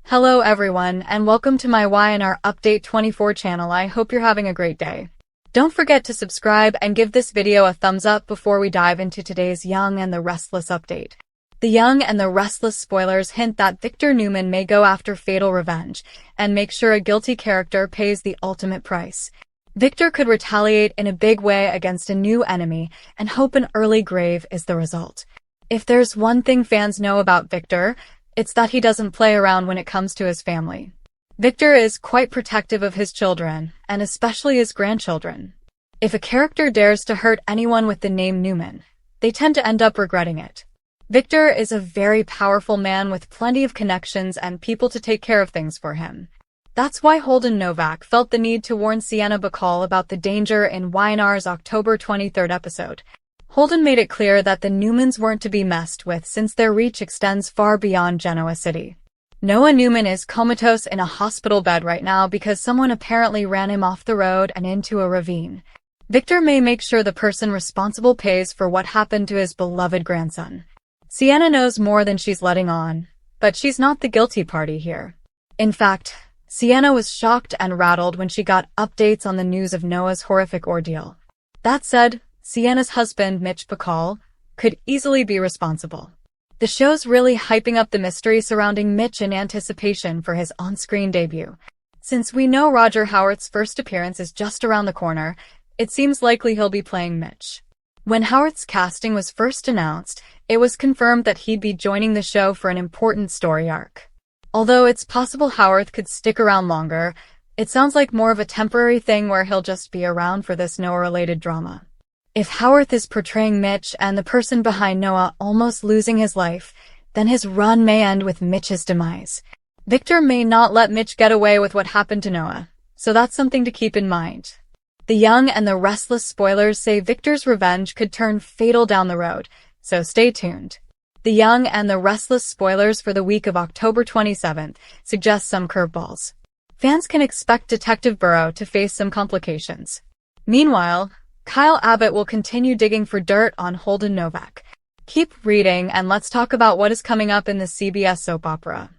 Hello everyone, and welcome to my YNR Update 24 channel. I hope you're having a great day. Don't forget to subscribe and give this video a thumbs up before we dive into today's Young and the Restless update. The Young and the Restless spoilers hint that Victor Newman may go after fatal revenge and make sure a guilty character pays the ultimate price. Victor could retaliate in a big way against a new enemy and hope an early grave is the result. If there's one thing fans know about Victor, it's that he doesn't play around when it comes to his family. Victor is quite protective of his children, and especially his grandchildren. If a character dares to hurt anyone with the name Newman, they tend to end up regretting it. Victor is a very powerful man with plenty of connections and people to take care of things for him. That's why Holden Novak felt the need to warn Sienna Bacall about the danger in YNR's October 23rd episode. Holden made it clear that the Newmans weren't to be messed with since their reach extends far beyond Genoa City. Noah Newman is comatose in a hospital bed right now because someone apparently ran him off the road and into a ravine. Victor may make sure the person responsible pays for what happened to his beloved grandson. Sienna knows more than she's letting on, but she's not the guilty party here. In fact, Sienna was shocked and rattled when she got updates on the news of Noah's horrific ordeal. That said, Sienna's husband, Mitch Bacall, could easily be responsible. The show's really hyping up the mystery surrounding Mitch in anticipation for his on-screen debut. Since we know Roger Howarth's first appearance is just around the corner, it seems likely he'll be playing Mitch. When Howarth's casting was first announced, it was confirmed that he'd be joining the show for an important story arc. Although it's possible Howarth could stick around longer, it sounds like more of a temporary thing where he'll just be around for this Noah-related drama. If Howarth is portraying Mitch and the person behind Noah almost losing his life, then his run may end with Mitch's demise. Victor may not let Mitch get away with what happened to Noah, so that's something to keep in mind. The Young and the Restless spoilers say Victor's revenge could turn fatal down the road, so stay tuned. The Young and the Restless spoilers for the week of October 27th suggest some curveballs. Fans can expect Detective Burrow to face some complications. Meanwhile, Kyle Abbott will continue digging for dirt on Holden Novak. Keep reading and let's talk about what is coming up in the CBS soap opera.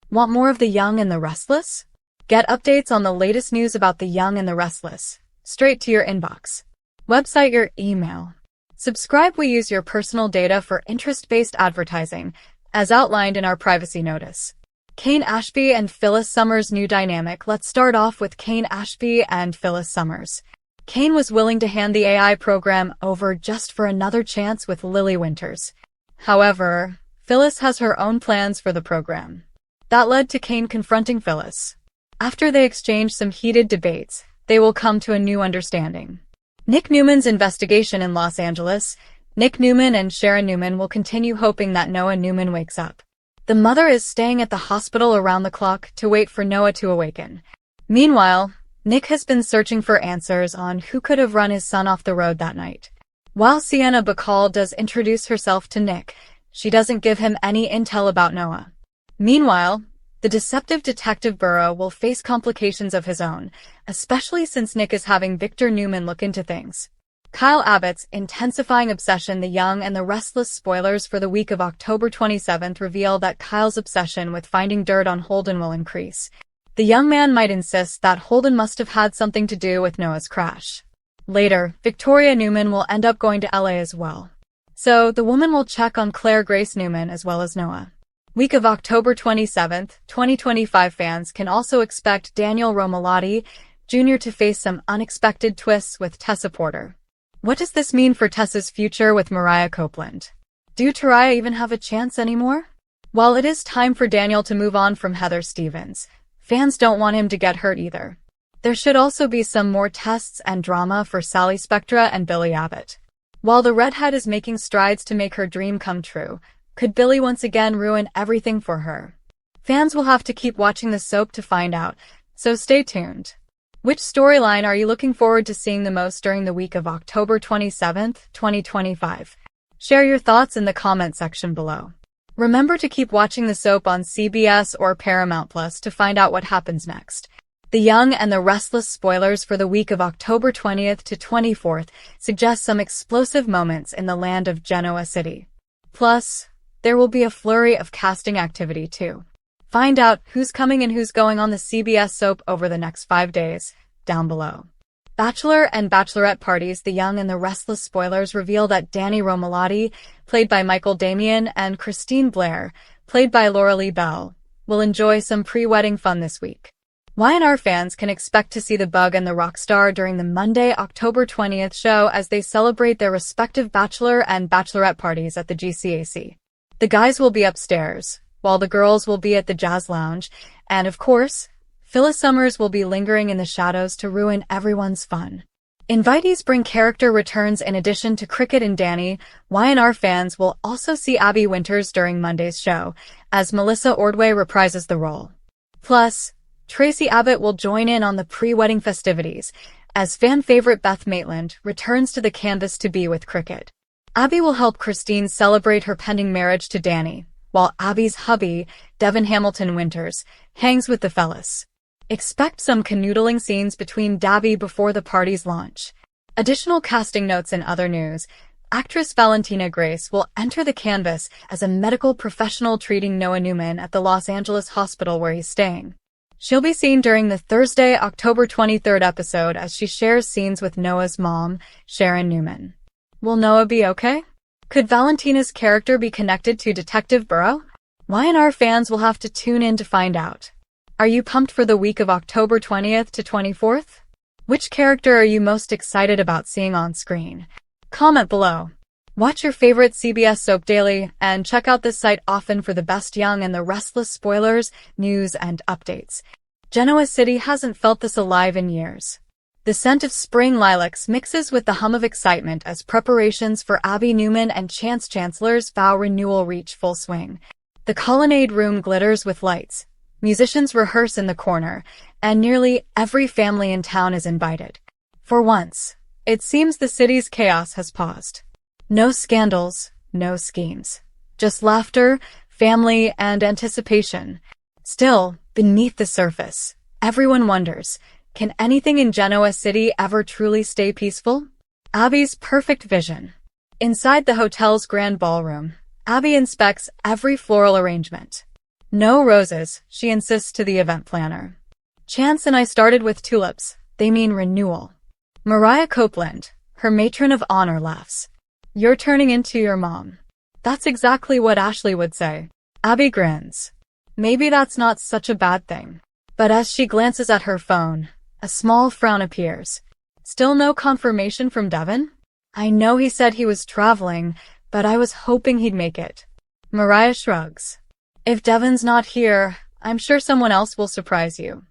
Want more of The Young and the Restless? Get updates on the latest news about The Young and the Restless, straight to your inbox. Website your email. Subscribe. We use your personal data for interest-based advertising, as outlined in our privacy notice. Kane Ashby and Phyllis Summers' new dynamic. Let's start off with Kane Ashby and Phyllis Summers. Kane was willing to hand the AI program over just for another chance with Lily Winters. However, Phyllis has her own plans for the program. That led to Kane confronting Phyllis. After they exchange some heated debates, they will come to a new understanding. Nick Newman's investigation in Los Angeles. Nick Newman and Sharon Newman will continue hoping that Noah Newman wakes up. The mother is staying at the hospital around the clock to wait for Noah to awaken. Meanwhile, Nick has been searching for answers on who could have run his son off the road that night. While Sienna Bacall does introduce herself to Nick, she doesn't give him any intel about Noah. Meanwhile, the deceptive Detective Burrow will face complications of his own, especially since Nick is having Victor Newman look into things. Kyle Abbott's intensifying obsession. The Young and the Restless spoilers for the week of October 27th reveal that Kyle's obsession with finding dirt on Holden will increase. The young man might insist that Holden must have had something to do with Noah's crash. Later, Victoria Newman will end up going to LA as well. So, the woman will check on Claire Grace Newman as well as Noah. Week of October 27th, 2025 fans can also expect Daniel Romalotti Jr. to face some unexpected twists with Tessa Porter. What does this mean for Tessa's future with Mariah Copeland? Do Taraya even have a chance anymore? While it is time for Daniel to move on from Heather Stevens, fans don't want him to get hurt either. There should also be some more tests and drama for Sally Spectra and Billy Abbott. While the redhead is making strides to make her dream come true, could Billy once again ruin everything for her? Fans will have to keep watching the soap to find out, so stay tuned. Which storyline are you looking forward to seeing the most during the week of October 27th, 2025? Share your thoughts in the comment section below. Remember to keep watching the soap on CBS or Paramount Plus to find out what happens next. The Young and the Restless spoilers for the week of October 20th to 24th suggest some explosive moments in the land of Genoa City. Plus, there will be a flurry of casting activity too. Find out who's coming and who's going on the CBS soap over the next 5 days, down below. Bachelor and Bachelorette parties. The Young and the Restless spoilers reveal that Danny Romalotti, played by Michael Damian, and Christine Blair, played by Laura Lee Bell, will enjoy some pre-wedding fun this week. Y&R fans can expect to see the Bug and the Rockstar during the Monday, October 20th show as they celebrate their respective Bachelor and Bachelorette parties at the GCAC. The guys will be upstairs, while the girls will be at the Jazz Lounge, and of course, Phyllis Summers will be lingering in the shadows to ruin everyone's fun. Invitees bring character returns. In addition to Cricket and Danny, Y&R fans will also see Abby Winters during Monday's show, as Melissa Ordway reprises the role. Plus, Tracy Abbott will join in on the pre-wedding festivities, as fan favorite Beth Maitland returns to the canvas to be with Cricket. Abby will help Christine celebrate her pending marriage to Danny, while Abby's hubby, Devin Hamilton Winters, hangs with the fellas. Expect some canoodling scenes between Dabby before the party's launch. Additional casting notes. In other news, actress Valentina Grace will enter the canvas as a medical professional treating Noah Newman at the Los Angeles hospital where he's staying. She'll be seen during the Thursday, October 23rd episode as she shares scenes with Noah's mom, Sharon Newman. Will Noah be okay? Could Valentina's character be connected to Detective Burrow? Y&R fans will have to tune in to find out. Are you pumped for the week of October 20th to 24th? Which character are you most excited about seeing on screen? Comment below. Watch your favorite CBS soap daily and check out this site often for the best Young and the Restless spoilers, news, and updates. Genoa City hasn't felt this alive in years. The scent of spring lilacs mixes with the hum of excitement as preparations for Abby Newman and Chance Chancellor's vow renewal reach full swing. The Colonnade Room glitters with lights. Musicians rehearse in the corner, and nearly every family in town is invited. For once, it seems the city's chaos has paused. No scandals, no schemes. Just laughter, family, and anticipation. Still, beneath the surface, everyone wonders, can anything in Genoa City ever truly stay peaceful? Abby's perfect vision. Inside the hotel's grand ballroom, Abby inspects every floral arrangement. No roses, she insists to the event planner. Chance and I started with tulips. They mean renewal. Mariah Copeland, her matron of honor, laughs. You're turning into your mom. That's exactly what Ashley would say. Abby grins. Maybe that's not such a bad thing. But as she glances at her phone, a small frown appears. Still no confirmation from Devin? I know he said he was traveling, but I was hoping he'd make it. Mariah shrugs. If Devin's not here, I'm sure someone else will surprise you.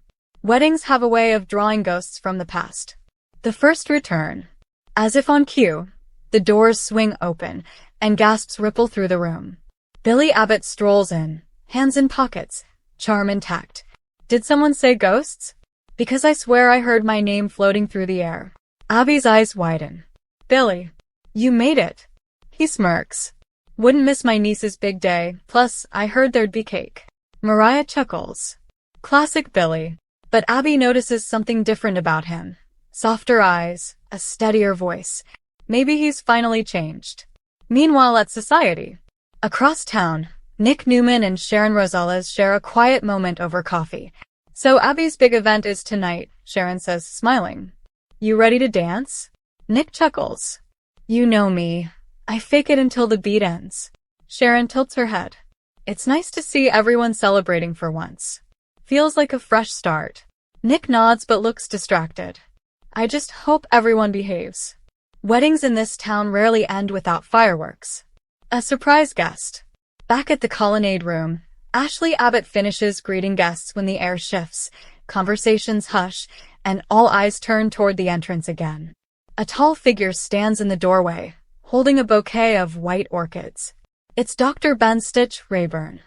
Weddings have a way of drawing ghosts from the past. The first return. As if on cue, the doors swing open, and gasps ripple through the room. Billy Abbott strolls in, hands in pockets, charm intact. Did someone say ghosts? Because I swear I heard my name floating through the air. Abby's eyes widen. Billy, you made it. He smirks. Wouldn't miss my niece's big day, plus I heard there'd be cake. Mariah chuckles. Classic Billy. But Abby notices something different about him. Softer eyes, a steadier voice. Maybe he's finally changed. Meanwhile at Society. Across town, Nick Newman and Sharon Rosales share a quiet moment over coffee. So Abby's big event is tonight, Sharon says, smiling. You ready to dance? Nick chuckles. You know me. I fake it until the beat ends. Sharon tilts her head. It's nice to see everyone celebrating for once. Feels like a fresh start. Nick nods but looks distracted. I just hope everyone behaves. Weddings in this town rarely end without fireworks. A surprise guest. Back at the Colonnade Room, Ashley Abbott finishes greeting guests when the air shifts, conversations hush, and all eyes turn toward the entrance again. A tall figure stands in the doorway, holding a bouquet of white orchids. It's Dr. Ben Stitch Rayburn.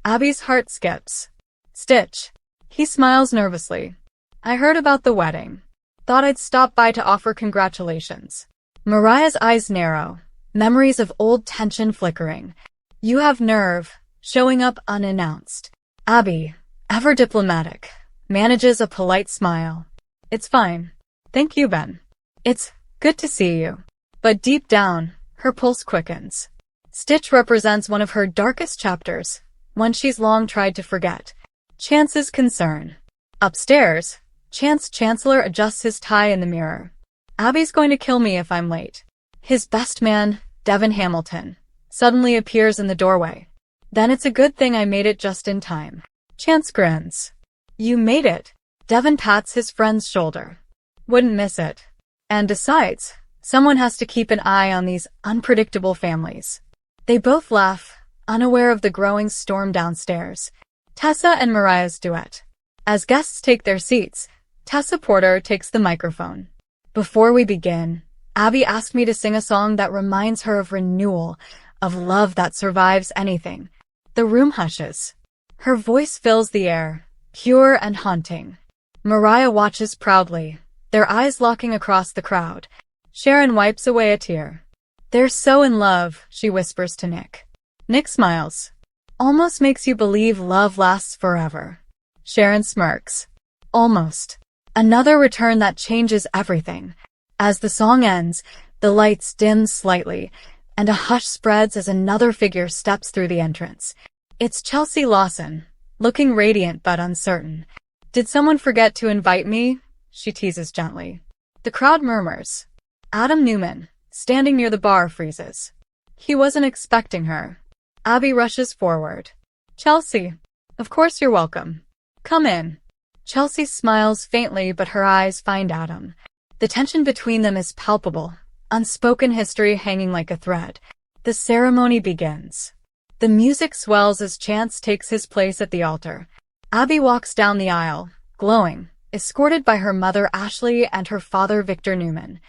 Abby's heart skips. Stitch. He smiles nervously. I heard about the wedding. Thought I'd stop by to offer congratulations. Mariah's eyes narrow, memories of old tension flickering. You have nerve, showing up unannounced. Abby, ever diplomatic, manages a polite smile. It's fine. Thank you, Ben. It's good to see you. But deep down, her pulse quickens. Stitch represents one of her darkest chapters, one she's long tried to forget. Chance's concern. Upstairs, Chancellor adjusts his tie in the mirror. Abby's going to kill me if I'm late. His best man, Devin Hamilton, suddenly appears in the doorway. Then it's a good thing I made it just in time. Chance grins. You made it. Devin pats his friend's shoulder. Wouldn't miss it. And besides, someone has to keep an eye on these unpredictable families. They both laugh, unaware of the growing storm downstairs. Tessa and Mariah's duet. As guests take their seats, Tessa Porter takes the microphone. Before we begin, Abby asked me to sing a song that reminds her of renewal, of love that survives anything. The room hushes. Her voice fills the air, pure and haunting. Mariah watches proudly, their eyes locking across the crowd. Sharon wipes away a tear. They're so in love, she whispers to Nick. Nick smiles. Almost makes you believe love lasts forever. Sharon smirks. Almost. Another return that changes everything. As the song ends, the lights dim slightly, and a hush spreads as another figure steps through the entrance. It's Chelsea Lawson, looking radiant but uncertain. Did someone forget to invite me? She teases gently. The crowd murmurs. Adam Newman, standing near the bar, freezes. He wasn't expecting her. Abby rushes forward. Chelsea, of course you're welcome. Come in. Chelsea smiles faintly, but her eyes find Adam. The tension between them is palpable, unspoken history hanging like a thread. The ceremony begins. The music swells as Chance takes his place at the altar. Abby walks down the aisle, glowing, escorted by her mother Ashley and her father Victor Newman.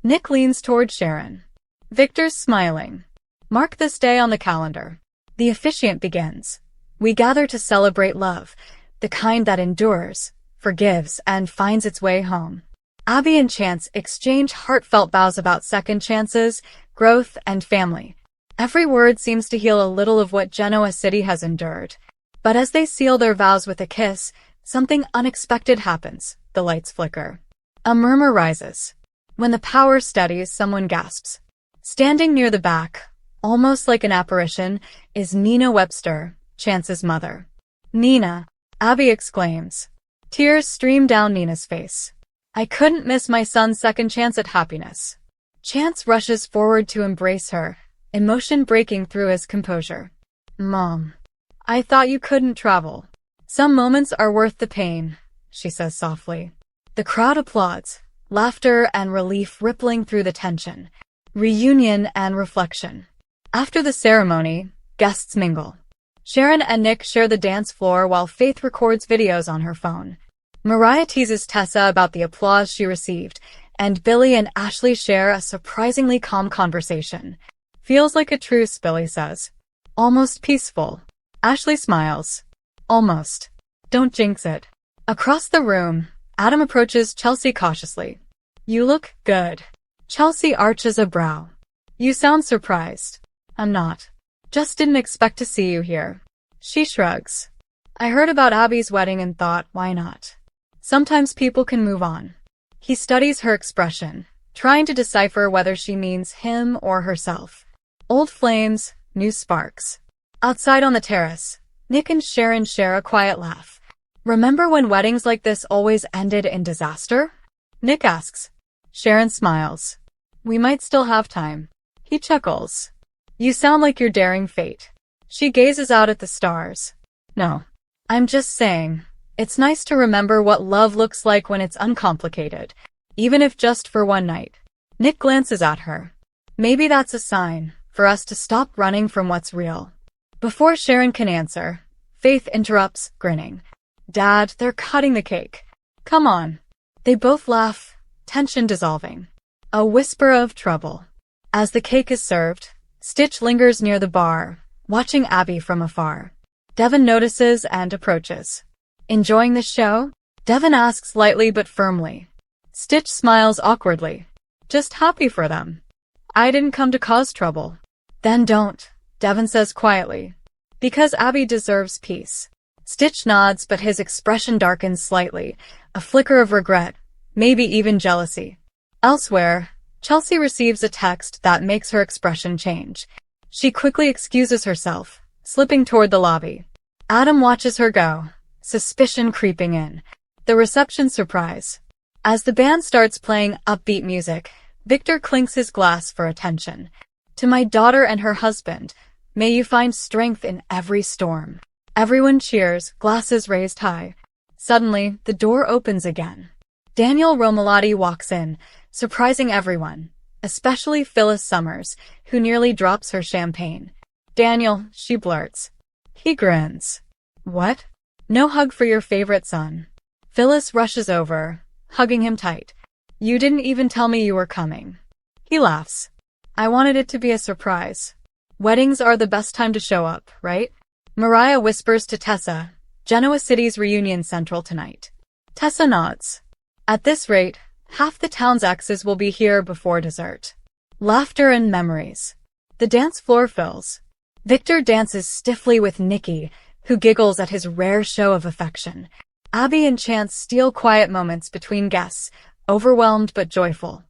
Nick leans toward Sharon. Victor's smiling. Mark this day on the calendar. The officiant begins. We gather to celebrate love, the kind that endures, forgives, and finds its way home. Abby and Chance exchange heartfelt vows about second chances, growth, and family. Every word seems to heal a little of what Genoa City has endured. But as they seal their vows with a kiss, something unexpected happens. The lights flicker. A murmur rises. When the power steadies, someone gasps. Standing near the back, almost like an apparition, is Nina Webster, Chance's mother. Nina, Abby exclaims. Tears stream down Nina's face. I couldn't miss my son's second chance at happiness. Chance rushes forward to embrace her, emotion breaking through his composure. Mom, I thought you couldn't travel. Some moments are worth the pain, she says softly. The crowd applauds, laughter and relief rippling through the tension. Reunion and reflection. After the ceremony, guests mingle. Sharon and Nick share the dance floor while Faith records videos on her phone. Mariah teases Tessa about the applause she received, and Billy and Ashley share a surprisingly calm conversation. Feels like a truce, Billy says. Almost peaceful. Ashley smiles. Almost. Don't jinx it. Across the room, Adam approaches Chelsea cautiously. You look good. Chelsea arches a brow. You sound surprised. I'm not. Just didn't expect to see you here. She shrugs. I heard about Abby's wedding and thought, why not? Sometimes people can move on. He studies her expression, trying to decipher whether she means him or herself. Old flames, new sparks. Outside on the terrace, Nick and Sharon share a quiet laugh. Remember when weddings like this always ended in disaster? Nick asks. Sharon smiles. We might still have time. He chuckles. You sound like you're daring fate. She gazes out at the stars. No. I'm just saying, it's nice to remember what love looks like when it's uncomplicated, even if just for one night. Nick glances at her. Maybe that's a sign for us to stop running from what's real. Before Sharon can answer, Faith interrupts, grinning. Dad, they're cutting the cake. Come on. They both laugh, tension dissolving. A whisper of trouble. As the cake is served, Stitch lingers near the bar, watching Abby from afar. Devin notices and approaches. Enjoying the show? Devin asks lightly but firmly. Stitch smiles awkwardly. Just happy for them. I didn't come to cause trouble. Then don't, Devin says quietly. Because Abby deserves peace. Stitch nods, but his expression darkens slightly, a flicker of regret, maybe even jealousy. Elsewhere, Chelsea receives a text that makes her expression change. She quickly excuses herself, slipping toward the lobby. Adam watches her go, suspicion creeping in. The reception surprise. As the band starts playing upbeat music, Victor clinks his glass for attention. To my daughter and her husband, may you find strength in every storm. Everyone cheers, glasses raised high. Suddenly, the door opens again. Daniel Romalotti walks in, surprising everyone, especially Phyllis Summers, who nearly drops her champagne. "Daniel," she blurts. He grins. "What? No hug for your favorite son?" Phyllis rushes over, hugging him tight. "You didn't even tell me you were coming." He laughs. "I wanted it to be a surprise. Weddings are the best time to show up, right?" Mariah whispers to Tessa, "Genoa City's reunion central tonight." Tessa nods. At this rate, half the town's exes will be here before dessert. Laughter and memories. The dance floor fills. Victor dances stiffly with Nikki, who giggles at his rare show of affection. Abby and Chance steal quiet moments between guests, overwhelmed but joyful.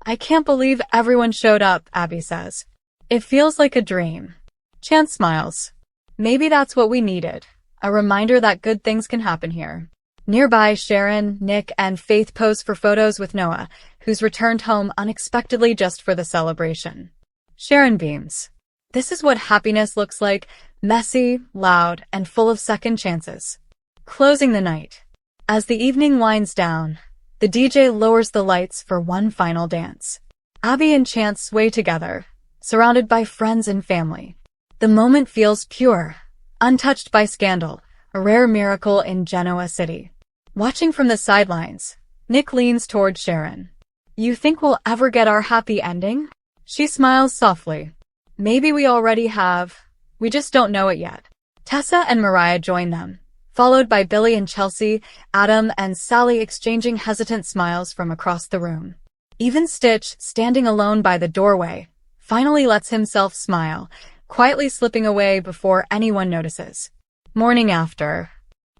"I can't believe everyone showed up," Abby says. "It feels like a dream." Chance smiles. "Maybe that's what we needed, a reminder that good things can happen here." Nearby, Sharon, Nick, and Faith pose for photos with Noah, who's returned home unexpectedly just for the celebration. Sharon beams. "This is what happiness looks like, messy, loud, and full of second chances." Closing the night. As the evening winds down, the DJ lowers the lights for one final dance. Abby and Chance sway together, surrounded by friends and family. The moment feels pure, untouched by scandal, a rare miracle in Genoa City. Watching from the sidelines, Nick leans toward Sharon. "You think we'll ever get our happy ending?" She smiles softly. "Maybe we already have. We just don't know it yet." Tessa and Mariah join them, followed by Billy and Chelsea, Adam and Sally exchanging hesitant smiles from across the room. Even Stitch, standing alone by the doorway, finally lets himself smile, quietly slipping away before anyone notices. Morning after.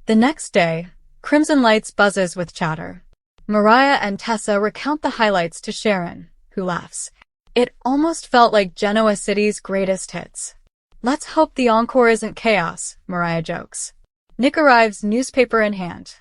The next day, Crimson Lights buzzes with chatter. Mariah and Tessa recount the highlights to Sharon, who laughs. "It almost felt like Genoa City's greatest hits." "Let's hope the encore isn't chaos," Mariah jokes. Nick arrives, newspaper in hand.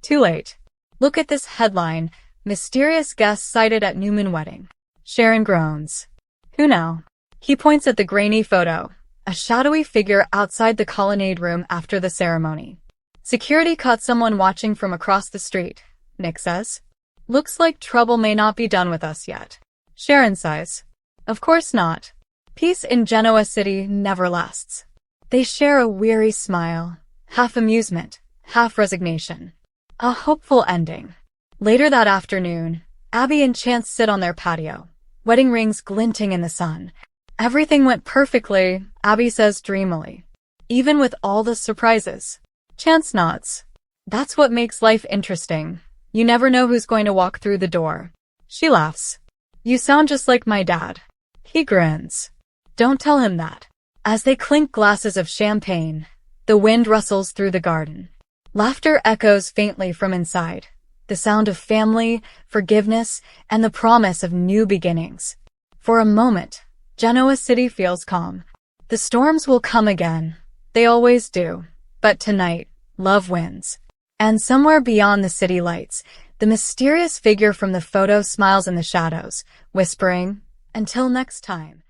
Too late. "Look at this headline, mysterious guest sighted at Newman wedding." Sharon groans. "Who now?" He points at the grainy photo, a shadowy figure outside the colonnade room after the ceremony. "Security caught someone watching from across the street," Nick says. "Looks like trouble may not be done with us yet." Sharon sighs. "Of course not. Peace in Genoa City never lasts." They share a weary smile, half amusement, half resignation. A hopeful ending. Later that afternoon, Abby and Chance sit on their patio, wedding rings glinting in the sun. "Everything went perfectly," Abby says dreamily. "Even with all the surprises." Chance nods. "That's what makes life interesting. You never know who's going to walk through the door." She laughs. "You sound just like my dad." He grins. "Don't tell him that." As they clink glasses of champagne, the wind rustles through the garden. Laughter echoes faintly from inside, the sound of family, forgiveness, and the promise of new beginnings. For a moment, Genoa City feels calm. The storms will come again. They always do. But tonight, love wins. And somewhere beyond the city lights, the mysterious figure from the photo smiles in the shadows, whispering, "Until next time."